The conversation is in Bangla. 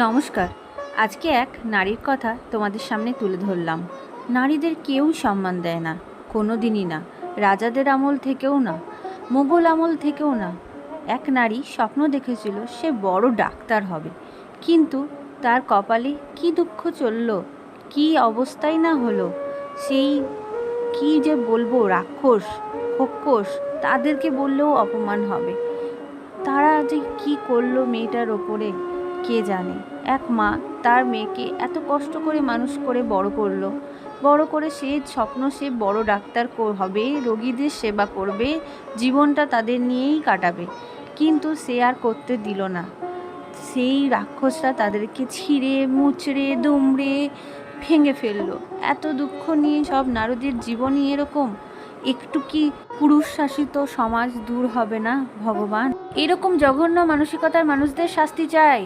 নমস্কার। আজকে এক নারীর কথা তোমাদের সামনে তুলে ধরলাম। নারীদের কেউ সম্মান দেয় না, কোনো দিনই না। রাজাদের আমল থেকেও না, মুঘল আমল থেকেও না। এক নারী স্বপ্ন দেখেছিল সে বড় ডাক্তার হবে, কিন্তু তার কপালে কি দুঃখ চলল, কি অবস্থাই না হলো। সেই কি যে বলবো, রাক্ষস খোক্কস, তাদেরকে বললেও অপমান হবে। তারা যে কি করলো মেয়েটার ওপরে কে জানে। এক মা তার মেয়েকে এত কষ্ট করে মানুষ করে বড় করলো, বড় করে সে স্বপ্ন সে বড় ডাক্তার হবে, রোগীদের সেবা করবে, জীবনটা তাদের নিয়েই কাটাবে, কিন্তু সে আর করতে দিল না। সেই রাক্ষসরা তাদেরকে ছিঁড়ে মুচড়ে দুমড়ে ভেঙে ফেললো। এত দুঃখ নিয়ে সব নারীদের জীবনই এরকম। একটু কি পুরুষ শাসিত সমাজ দূর হবে না ভগবান? এরকম জঘন্য মানসিকতার মানুষদের শাস্তি চাই।